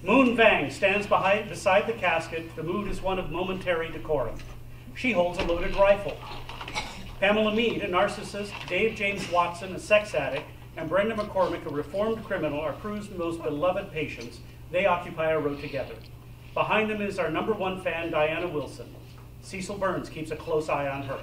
Moon Vang stands beside the casket. The mood is one of momentary decorum. She holds a loaded rifle. Pamela Mead, a narcissist, Dave James Watson, a sex addict, and Brenda McCormick, a reformed criminal, are Prue's most beloved patients. They occupy a row together. Behind them is our #1 fan, Diana Wilson. Cecil Burns keeps a close eye on her.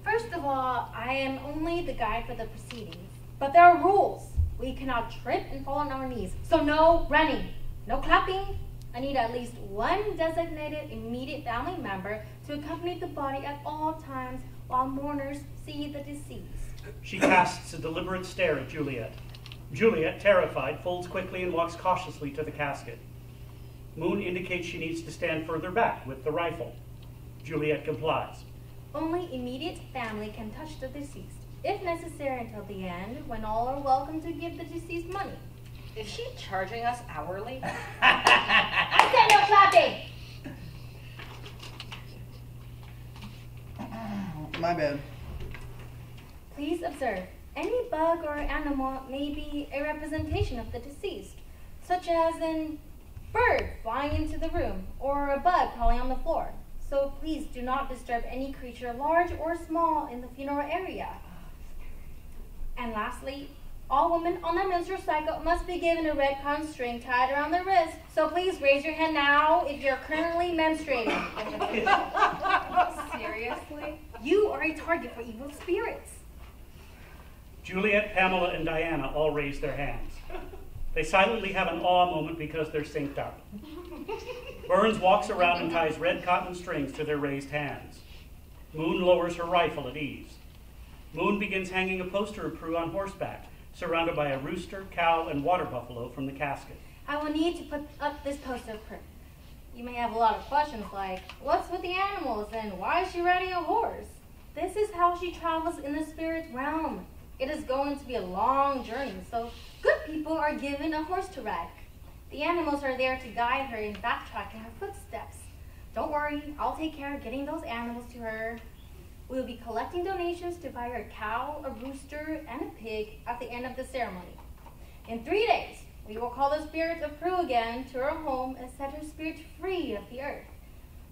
First of all, I am only the guide for the proceedings. But there are rules. We cannot trip and fall on our knees. So no running, no clapping. I need at least one designated immediate family member to accompany the body at all times while mourners see the deceased. She casts a deliberate stare at Juliet. Juliet, terrified, folds quickly and walks cautiously to the casket. Moon indicates she needs to stand further back with the rifle. Juliet complies. Only immediate family can touch the deceased, if necessary until the end, when all are welcome to give the deceased money. Is she charging us hourly? I said no clapping! My bad. Please observe, any bug or animal may be a representation of the deceased, such as an bird flying into the room or a bug crawling on the floor. So please do not disturb any creature, large or small, in the funeral area. And lastly, all women on their menstrual cycle must be given a red cotton string tied around their wrist. So please raise your hand now if you're currently menstruating. Seriously? You are a target for evil spirits. Juliet, Pamela, and Diana all raise their hands. They silently have an awe moment because they're synced up. Burns walks around and ties red cotton strings to their raised hands. Moon lowers her rifle at ease. Moon begins hanging a poster of Prue on horseback, surrounded by a rooster, cow, and water buffalo from the casket. I will need to put up this poster of Prue. You may have a lot of questions like, what's with the animals and why is she riding a horse? This is how she travels in the spirit realm. It is going to be a long journey, so good people are given a horse to ride. The animals are there to guide her in backtracking her footsteps. Don't worry, I'll take care of getting those animals to her. We'll be collecting donations to buy her a cow, a rooster, and a pig at the end of the ceremony. In 3 days, we will call the spirit of Prue again to her home and set her spirit free of the earth.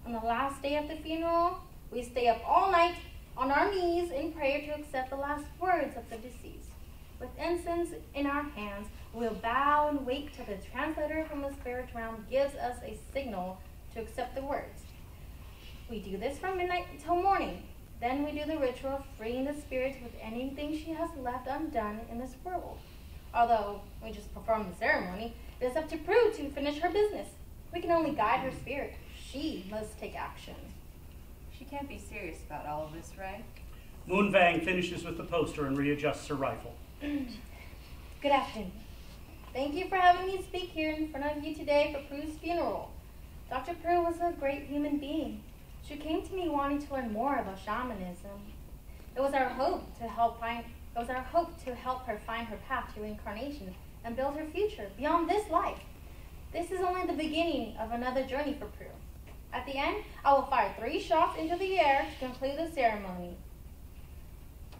On the last day of the funeral, we stay up all night on our knees in prayer to accept the last words of the deceased. With incense in our hands, we'll bow and wait till the translator from the spirit realm gives us a signal to accept the words. We do this from midnight until morning. Then we do the ritual of freeing the spirit with anything she has left undone in this world. Although we just perform the ceremony, it is up to Prue to finish her business. We can only guide her spirit. She must take action. She can't be serious about all of this, right? Moon Vang finishes with the poster and readjusts her rifle. Good afternoon. Thank you for having me speak here in front of you today for Prue's funeral. Dr. Prue was a great human being. She came to me wanting to learn more about shamanism. It was our hope to help her find her path to reincarnation and build her future beyond this life. This is only the beginning of another journey for Prue. At the end, I will fire 3 shots into the air to conclude the ceremony.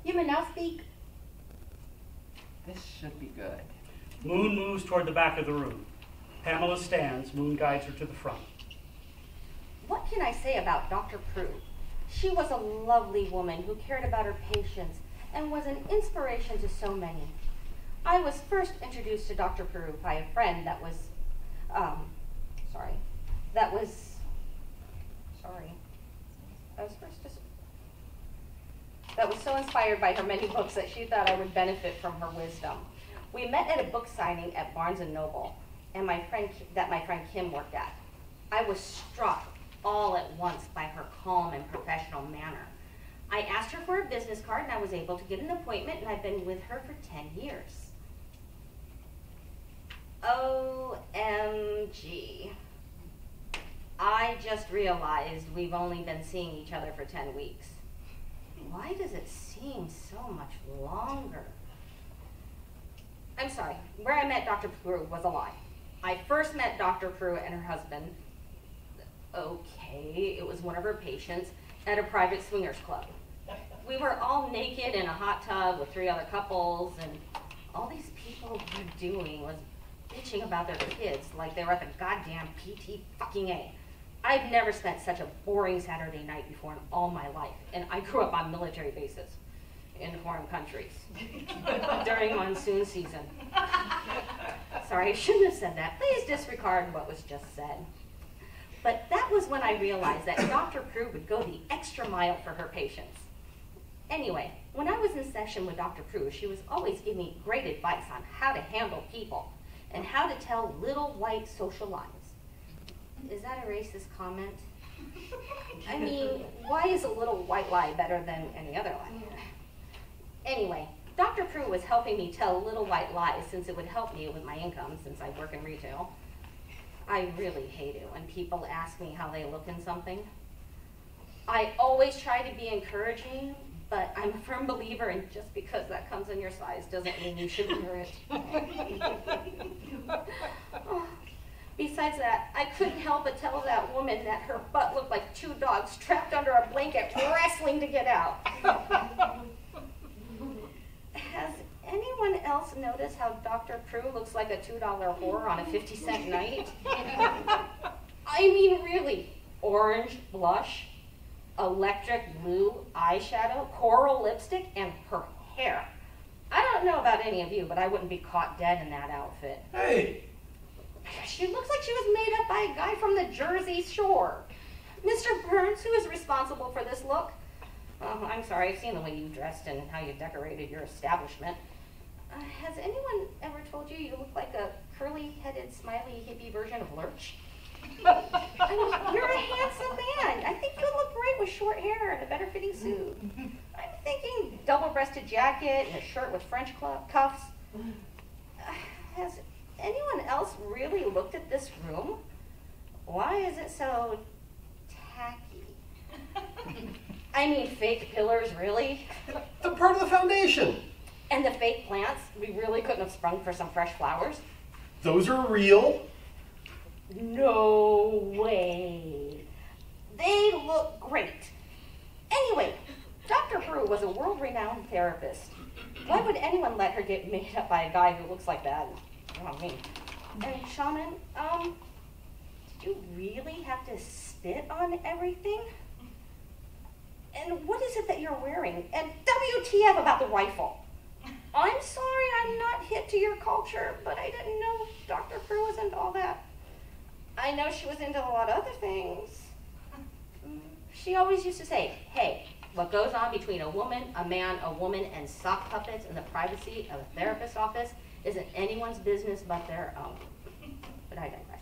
You may now speak. This should be good. Moon moves toward the back of the room. Pamela stands. Moon guides her to the front. What can I say about Dr. Prue? She was a lovely woman who cared about her patients and was an inspiration to so many. I was first introduced to Dr. Prue by a friend that was so inspired by her many books that she thought I would benefit from her wisdom. We met at a book signing at Barnes & Noble, and my friend Kim worked at. I was struck all at once by her calm and professional manner. I asked her for a business card, and I was able to get an appointment, and I've been with her for 10 years. OMG. I just realized we've only been seeing each other for 10 weeks. Why does it seem so much longer? I'm sorry, where I met Dr. Prue was a lie. I first met Dr. Prue and her husband, okay, it was one of her patients, at a private swingers club. We were all naked in a hot tub with 3 other couples, and all these people were doing was bitching about their kids like they were at the goddamn PT fucking A. I've never spent such a boring Saturday night before in all my life, and I grew up on military bases in foreign countries during monsoon season. Sorry, I shouldn't have said that. Please disregard what was just said. But that was when I realized that Dr. Prue would go the extra mile for her patients. Anyway, when I was in session with Dr. Prue, she was always giving me great advice on how to handle people and how to tell little white social lies. Is that a racist comment? I mean, why is a little white lie better than any other lie? Anyway, Dr. Prue was helping me tell little white lies since it would help me with my income since I work in retail. I really hate it when people ask me how they look in something. I always try to be encouraging, but I'm a firm believer in just because that comes in your size doesn't mean you should wear it. Oh. Besides that, I couldn't help but tell that woman that her butt looked like two dogs trapped under a blanket wrestling to get out. Has anyone else noticed how Dr. Prue looks like a $2 whore on a 50-cent night? I mean, really, orange blush, electric blue eyeshadow, coral lipstick, and her hair. I don't know about any of you, but I wouldn't be caught dead in that outfit. Hey! She looks like she was made up by a guy from the Jersey Shore. Mr. Burns, who is responsible for this look? I'm sorry, I've seen the way you dressed and how you decorated your establishment. Has anyone ever told you you look like a curly-headed, smiley, hippie version of Lurch? I mean, you're a handsome man. I think you look great with short hair and a better-fitting suit. I'm thinking double-breasted jacket and a shirt with French cuffs. Has anyone else really looked at this room? Why is it so tacky? I mean, fake pillars, really? The part of the foundation. And the fake plants? We really couldn't have sprung for some fresh flowers? Those are real. No way. They look great. Anyway, Dr. Prue was a world-renowned therapist. Why would anyone let her get made up by a guy who looks like that? I mean, and Shaman, did you really have to spit on everything? And what is it that you're wearing? And WTF about the rifle? I'm sorry I'm not hip to your culture, but I didn't know Dr. Prue was into all that. I know she was into a lot of other things. She always used to say, hey, what goes on between a woman, a man, a woman, and sock puppets in the privacy of a therapist's office isn't anyone's business but their own. But I digress.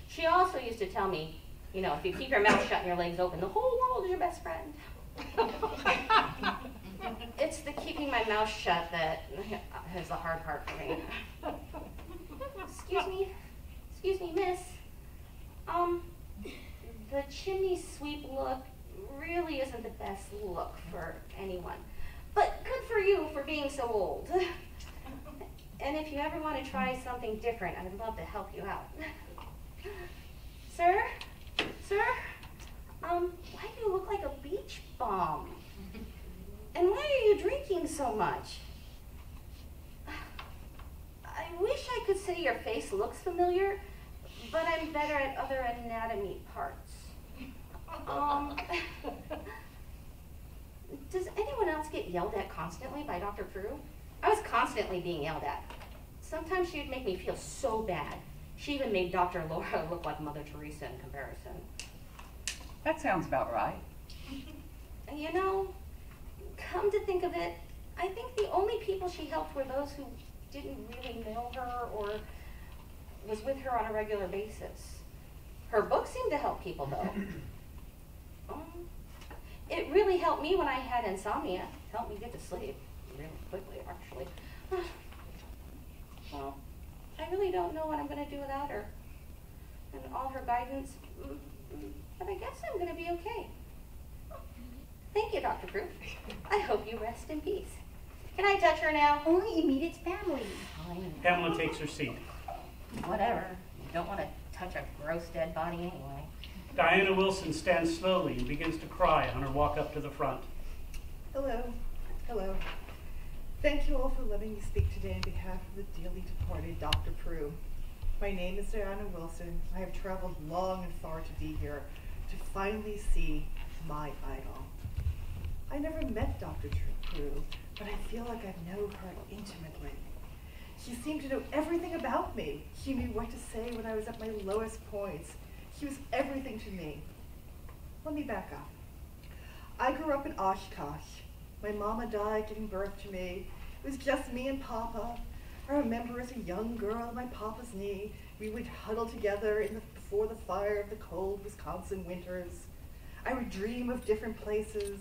She also used to tell me, you know, if you keep your mouth shut and your legs open, the whole world is your best friend. It's the keeping my mouth shut that is the hard part for me. Excuse me, miss. The chimney sweep look really isn't the best look for anyone. But good for you for being so old. And if you ever want to try something different, I'd love to help you out. Sir? Why do you look like a beach bum? And why are you drinking so much? I wish I could say your face looks familiar, but I'm better at other anatomy parts. Does anyone else get yelled at constantly by Dr. Prue? I was constantly being yelled at. Sometimes she would make me feel so bad. She even made Dr. Laura look like Mother Teresa in comparison. That sounds about right. You know, come to think of it, I think the only people she helped were those who didn't really know her or was with her on a regular basis. Her books seemed to help people, though. It really helped me when I had insomnia. Helped me get to sleep really quickly, actually. Well, I really don't know what I'm going to do without her and all her guidance, but I guess I'm going to be okay. Thank you, Dr. Prue. I hope you rest in peace. Can I touch her now? Only immediate family. Fine. Pamela takes her seat. Whatever. You don't want to touch a gross dead body anyway. Diana Wilson stands slowly and begins to cry on her walk up to the front. Hello. Thank you all for letting me speak today on behalf of the dearly departed Dr. Prue. My name is Diana Wilson. I have traveled long and far to be here, to finally see my idol. I never met Dr. Prue, but I feel like I know her intimately. She seemed to know everything about me. She knew what to say when I was at my lowest points. She was everything to me. Let me back up. I grew up in Oshkosh. My mama died giving birth to me. It was just me and Papa. I remember as a young girl on my Papa's knee, we would huddle together before the fire of the cold Wisconsin winters. I would dream of different places,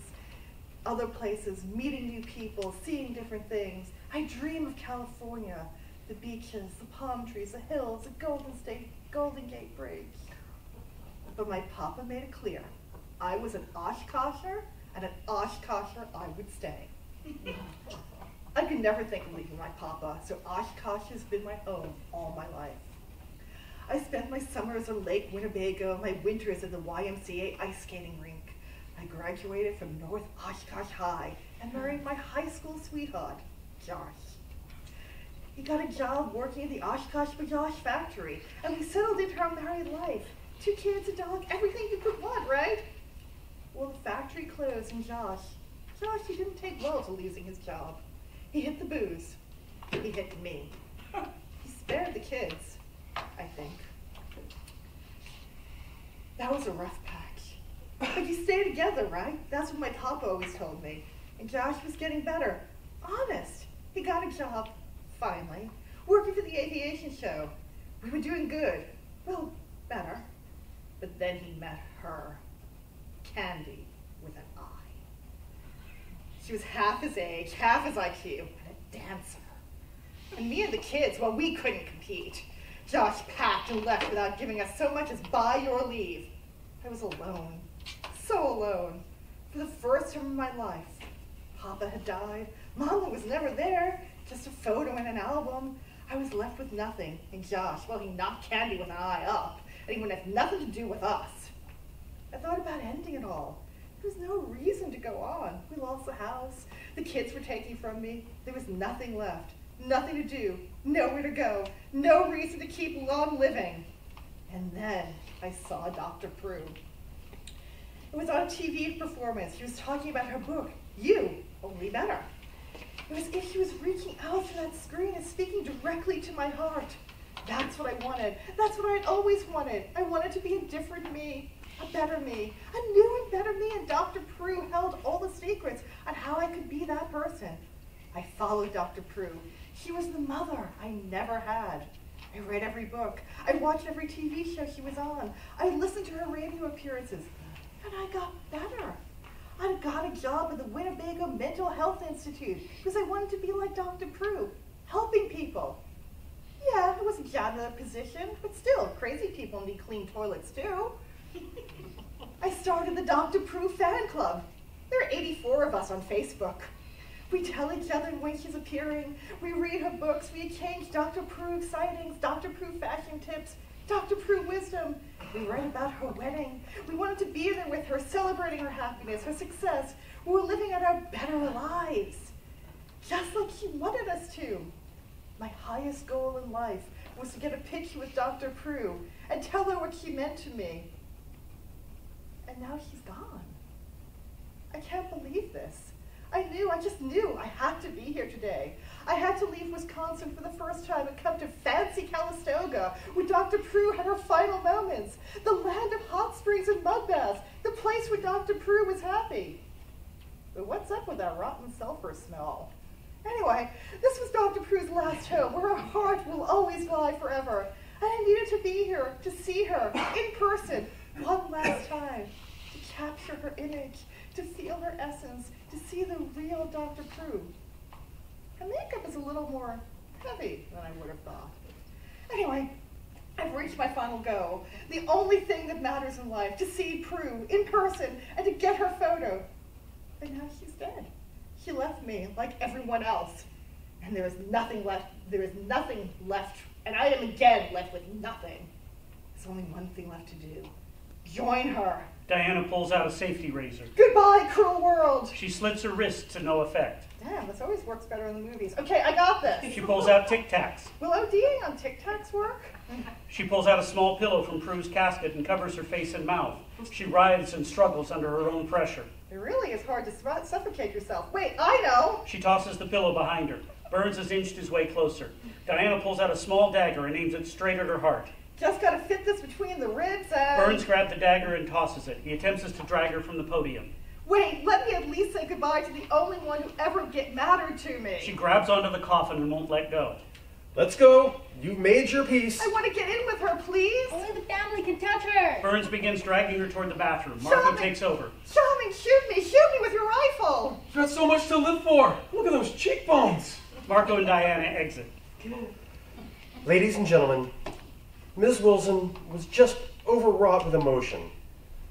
other places, meeting new people, seeing different things. I dream of California, the beaches, the palm trees, the hills, the Golden Gate Bridge. But my Papa made it clear. I was an Oshkosher, and an Oshkosher I would stay. I could never think of leaving my Papa, so Oshkosh has been my home all my life. I spent my summers on Lake Winnebago, my winters at the YMCA ice skating rink. I graduated from North Oshkosh High and married my high school sweetheart, Josh. He got a job working at the Oshkosh Bajaj factory, and we settled into our married life. 2 kids, a dog, everything you could want, right? Well, the factory closed, and Josh, he didn't take well to losing his job. He hit the booze. He hit me. He spared the kids, I think. That was a rough patch. But you stay together, right? That's what my Papa always told me. And Josh was getting better. Honest. He got a job, finally, working for the aviation show. We were doing good. Well, better. But then he met her. Candy with an I. She was half his age, half his IQ, and a dancer. And me and the kids, well, we couldn't compete. Josh packed and left without giving us so much as by your leave. I was alone, so alone, for the first time in my life. Papa had died. Mama was never there, just a photo and an album. I was left with nothing, and Josh, well, he knocked Candy with an eye up, and he would have nothing to do with us. I thought about ending it all. There was no reason to go on. We lost the house. The kids were taken from me. There was nothing left. Nothing to do. Nowhere to go. No reason to keep on living. And then I saw Dr. Prue. It was on a TV performance. She was talking about her book, You, Only Better. It was as if she was reaching out from that screen and speaking directly to my heart. That's what I wanted. That's what I'd always wanted. I wanted to be a different me. A better me, a new and better me, and Dr. Prue held all the secrets on how I could be that person. I followed Dr. Prue. She was the mother I never had. I read every book. I watched every TV show she was on. I listened to her radio appearances, and I got better. I got a job at the Winnebago Mental Health Institute because I wanted to be like Dr. Prue, helping people. Yeah, it was a janitor position, but still, crazy people need clean toilets too. I started the Dr. Prue fan club. There are 84 of us on Facebook. We tell each other when she's appearing. We read her books. We exchange Dr. Prue sightings, Dr. Prue fashion tips, Dr. Prue wisdom. We write about her wedding. We wanted to be there with her, celebrating her happiness, her success. We were living out our better lives, just like she wanted us to. My highest goal in life was to get a picture with Dr. Prue and tell her what she meant to me. And now she's gone. I can't believe this. I just knew I had to be here today. I had to leave Wisconsin for the first time and come to fancy Calistoga, where Dr. Prue had her final moments, the land of hot springs and mud baths, the place where Dr. Prue was happy. But what's up with that rotten sulfur smell? Anyway, this was Dr. Prue's last home, where her heart will always lie forever. And I needed to be here, to see her in person, one last time, to capture her image, to feel her essence, to see the real Dr. Prue. Her makeup is a little more heavy than I would have thought. Anyway, I've reached my final goal. The only thing that matters in life, to see Prue in person and to get her photo. And now she's dead. She left me like everyone else. And there is nothing left. There is nothing left. And I am again left with nothing. There's only one thing left to do. Join her. Diana pulls out a safety razor. Goodbye, cruel world. She slits her wrist to no effect. Damn, this always works better in the movies. Okay, I got this. She pulls out Tic Tacs. Will ODing on Tic Tacs work? She pulls out a small pillow from Prue's casket and covers her face and mouth. She writhes and struggles under her own pressure. It really is hard to suffocate yourself. Wait, I know. She tosses the pillow behind her. Burns has inched his way closer. Diana pulls out a small dagger and aims it straight at her heart. Just gotta fit this between the ribs and... Burns grabs the dagger and tosses it. He attempts to drag her from the podium. Wait, let me at least say goodbye to the only one who ever mattered to me. She grabs onto the coffin and won't let go. Let's go. You've made your peace. I want to get in with her, please. Only the family can touch her. Burns begins dragging her toward the bathroom. Marco Shaman! takes over. Shaman, shoot me with your rifle. You've got so much to live for. Look at those cheekbones. Marco and Diana exit. Ladies and gentlemen, Ms. Wilson was just overwrought with emotion.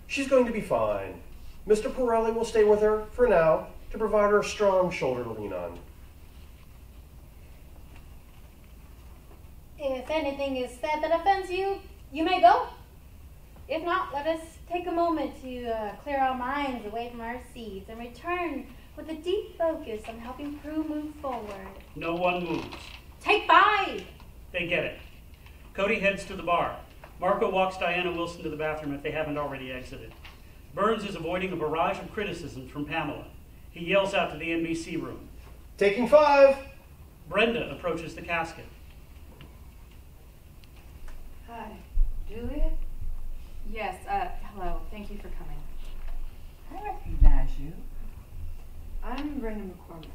She's going to be fine. Mr. Pirelli will stay with her for now to provide her a strong shoulder to lean on. If anything is said that offends you, you may go. If not, let us take a moment to clear our minds away from our seats and return with a deep focus on helping Prue move forward. No one moves. Take 5! They get it. Cody heads to the bar. Marco walks Diana Wilson to the bathroom if they haven't already exited. Burns is avoiding a barrage of criticisms from Pamela. He yells out to the NBC room. Taking 5. Brenda approaches the casket. Hi, Juliet? Yes, hello. Thank you for coming. I recognize you. I'm Brenda McCormick.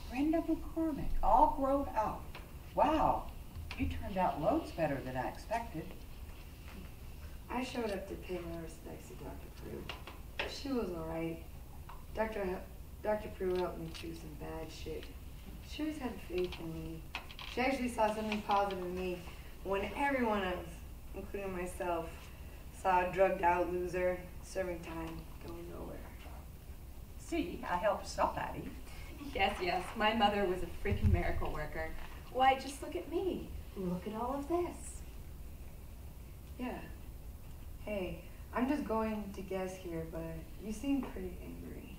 Brenda McCormick, all grown up. Wow, you turned out loads better than I expected. I showed up to pay my respects to Dr. Prue. She was alright. Dr. Prue helped me through some bad shit. She always had faith in me. She actually saw something positive in me when everyone else, including myself, saw a drugged out loser serving time going nowhere. See, I helped somebody. Yes, my mother was a freaking miracle worker. Why, just look at me. Look at all of this. Yeah. Hey, I'm just going to guess here, but you seem pretty angry.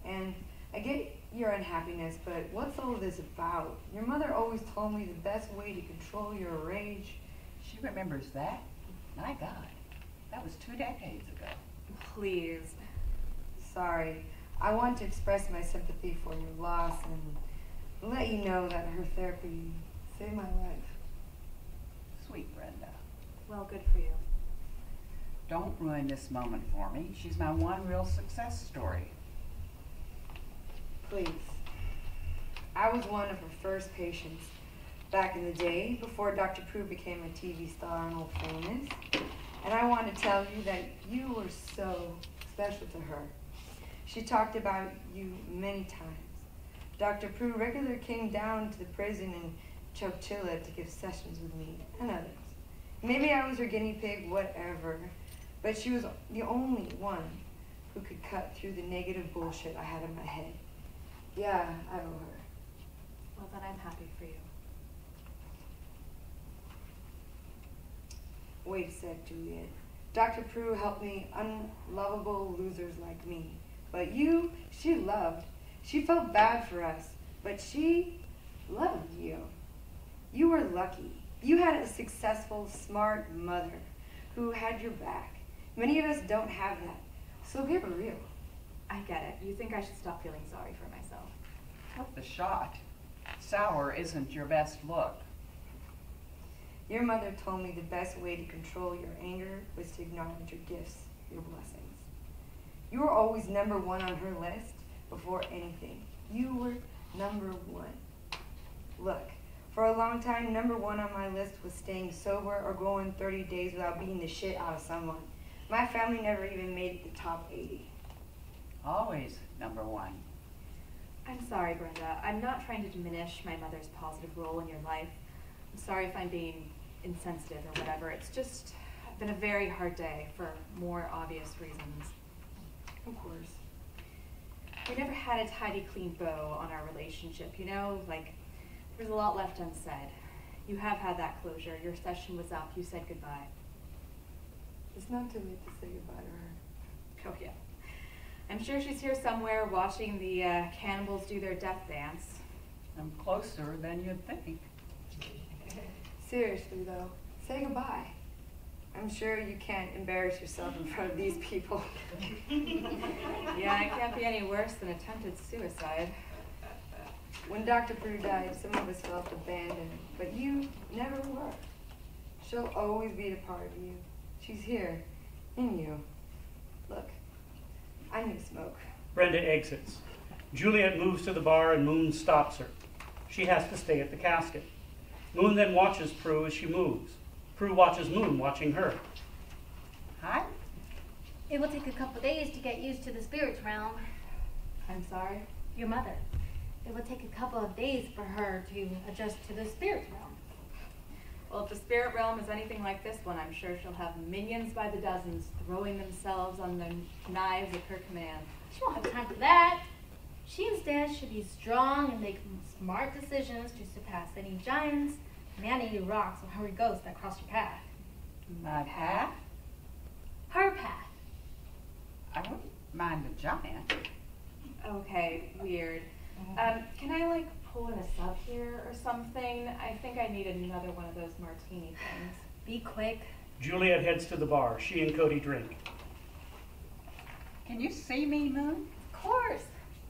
And I get your unhappiness, but what's all this about? Your mother always told me the best way to control your rage. She remembers that? My God, that was 2 decades ago. Please. Sorry. I want to express my sympathy for your loss and let you know that her therapy saved my life. Sweet Brenda. Well, good for you. Don't ruin this moment for me. She's my one real success story. Please. I was one of her first patients back in the day before Dr. Prue became a TV star and all famous. And I want to tell you that you were so special to her. She talked about you many times. Dr. Prue regularly came down to the prison in Chowchilla to give sessions with me and others. Maybe I was her guinea pig, whatever, but she was the only one who could cut through the negative bullshit I had in my head. Yeah, I owe her. Well, then I'm happy for you. Wait a sec, Juliet. Dr. Prue helped me unlovable losers like me. But you, she loved. She felt bad for us, but she loved you. You were lucky. You had a successful, smart mother who had your back. Many of us don't have that, so give her real. I get it. You think I should stop feeling sorry for myself. Took the shot. Sour isn't your best look. Your mother told me the best way to control your anger was to acknowledge your gifts, your blessings. You were always number 1 on her list before anything. You were number 1. Look, for a long time, number 1 on my list was staying sober or going 30 days without beating the shit out of someone. My family never even made it the top 80. Always number 1. I'm sorry, Brenda. I'm not trying to diminish my mother's positive role in your life. I'm sorry if I'm being insensitive or whatever. It's just been a very hard day for more obvious reasons. Of course. We never had a tidy, clean bow on our relationship, you know? Like, there's a lot left unsaid. You have had that closure. Your session was up. You said goodbye. It's not too late to say goodbye to her. Oh, yeah. I'm sure she's here somewhere watching the cannibals do their death dance. I'm closer than you'd think. Seriously, though, say goodbye. I'm sure you can't embarrass yourself in front of these people. Yeah, it can't be any worse than attempted suicide. When Dr. Prue died, some of us felt abandoned, but you never were. She'll always be a part of you. She's here, in you. Look, I need smoke. Brenda exits. Juliet moves to the bar and Moon stops her. She has to stay at the casket. Moon then watches Prue as she moves. Prue watches Moon watching her. Hi. It will take a couple days to get used to the spirit realm. I'm sorry? Your mother. It will take a couple of days for her to adjust to the spirit realm. Well, if the spirit realm is anything like this one, I'm sure she'll have minions by the dozens throwing themselves on the knives at her command. She won't have time for that. She instead should be strong and make smart decisions to surpass any giants, man-eating rocks, or hungry ghosts that cross your path. My path? Her path. I wouldn't mind a giant. Okay, weird. Can I, like, pull in a sub here or something? I think I need another one of those martini things. Be quick. Juliet heads to the bar. She and Cody drink. Can you see me, Moon? Of course.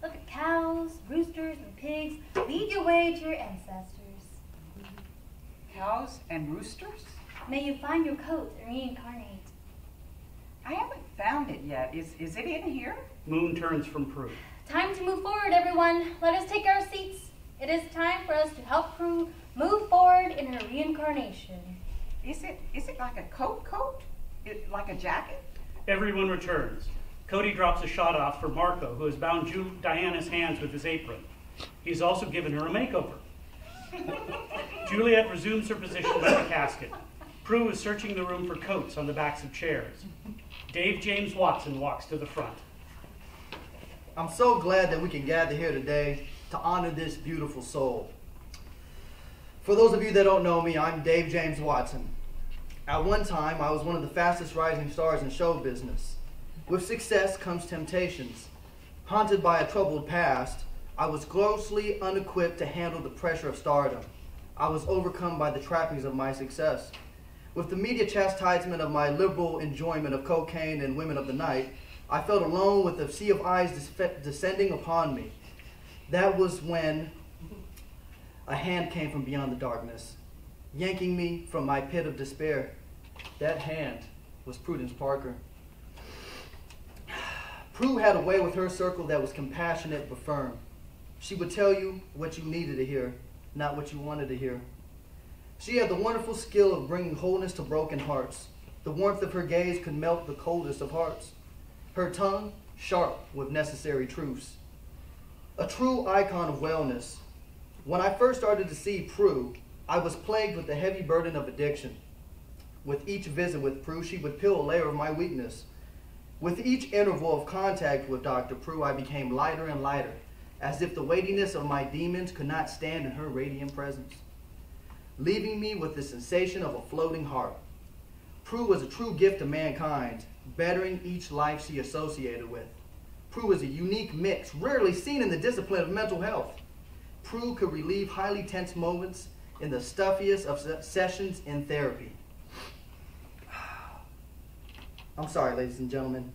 Look at cows, roosters, and pigs. Lead your way to your ancestors. Cows and roosters? May you find your coat and reincarnate. I haven't found it yet. Is it in here? Moon turns from Prue. Time to move forward, everyone. Let us take our seats. It is time for us to help Prue move forward in her reincarnation. Is it like a coat? Like a jacket? Everyone returns. Cody drops a shot off for Marco, who has bound Diana's hands with his apron. He's also given her a makeover. Juliet resumes her position by the casket. Prue is searching the room for coats on the backs of chairs. Dave James Watson walks to the front. I'm so glad that we can gather here today to honor this beautiful soul. For those of you that don't know me, I'm Dave James Watson. At one time, I was one of the fastest rising stars in show business. With success comes temptations. Haunted by a troubled past, I was grossly unequipped to handle the pressure of stardom. I was overcome by the trappings of my success. With the media chastisement of my liberal enjoyment of cocaine and women of the night, I felt alone with a sea of eyes descending upon me. That was when a hand came from beyond the darkness, yanking me from my pit of despair. That hand was Prudence Parker. Prue had a way with her circle that was compassionate but firm. She would tell you what you needed to hear, not what you wanted to hear. She had the wonderful skill of bringing wholeness to broken hearts. The warmth of her gaze could melt the coldest of hearts. Her tongue, sharp with necessary truths. A true icon of wellness. When I first started to see Prue, I was plagued with the heavy burden of addiction. With each visit with Prue, she would peel a layer of my weakness. With each interval of contact with Dr. Prue, I became lighter and lighter, as if the weightiness of my demons could not stand in her radiant presence, leaving me with the sensation of a floating heart. Prue was a true gift to mankind, bettering each life she associated with. Prue is a unique mix, rarely seen in the discipline of mental health. Prue could relieve highly tense moments in the stuffiest of sessions in therapy. I'm sorry, ladies and gentlemen,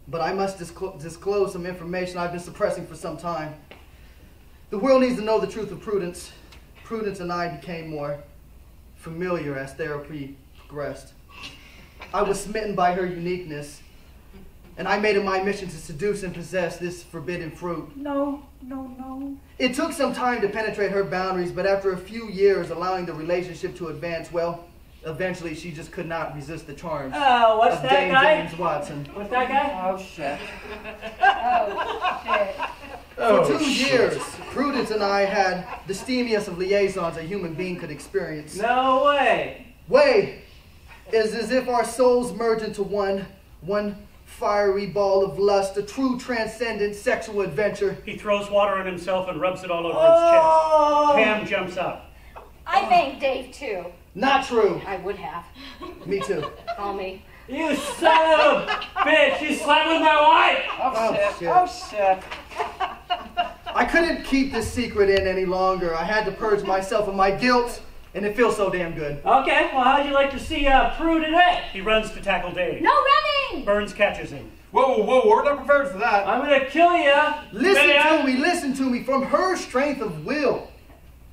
but I must disclose some information I've been suppressing for some time. The world needs to know the truth of Prudence. Prudence and I became more familiar as therapy progressed. I was smitten by her uniqueness, and I made it my mission to seduce and possess this forbidden fruit. No. It took some time to penetrate her boundaries, but after a few years allowing the relationship to advance, well, eventually she just could not resist the charms What's of that Dame guy? James Watson. What's that guy? Oh, shit. For 2 years, Prudence and I had the steamiest of liaisons a human being could experience. No way. Way is as if our souls merge into one fiery ball of lust, a true transcendent sexual adventure. He throws water on himself and rubs it all over his chest. Pam jumps up. I banged Dave too. Not true. I would have. Me too. Call me. You son of a bitch! You slept with my wife! Oh, shit. shit. Oh, shit. I couldn't keep this secret in any longer. I had to purge myself of my guilt, and it feels so damn good. Okay, well, how'd you like to see Prue today? He runs to tackle Dave. No running! Burns catches him. Whoa, whoa, we're not prepared for that. I'm gonna kill ya! Listen to me. From her strength of will,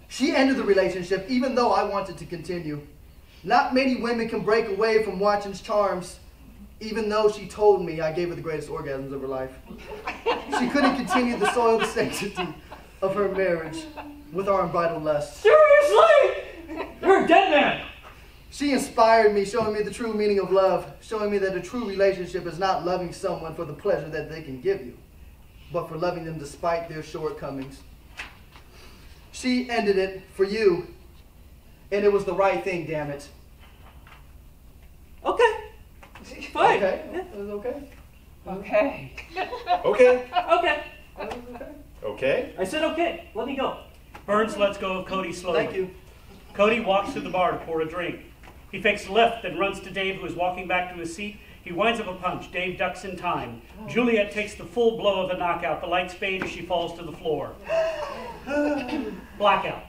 she ended the relationship even though I wanted to continue. Not many women can break away from Watson's charms, even though she told me I gave her the greatest orgasms of her life. She couldn't continue the soiled sanctity of her marriage with our unbridled lust. Seriously? You're a dead man! She inspired me, showing me the true meaning of love, showing me that a true relationship is not loving someone for the pleasure that they can give you, but for loving them despite their shortcomings. She ended it for you, and it was the right thing, damn it. Okay. Fine. Okay? It was okay? Okay. Okay. Okay. Okay. I said okay. Let me go. Burns lets go of Cody slowly. Thank you. Cody walks to the bar to pour a drink. He fakes a left, then runs to Dave, who is walking back to his seat. He winds up a punch. Dave ducks in time. Juliet takes the full blow of the knockout. The lights fade as she falls to the floor. Blackout.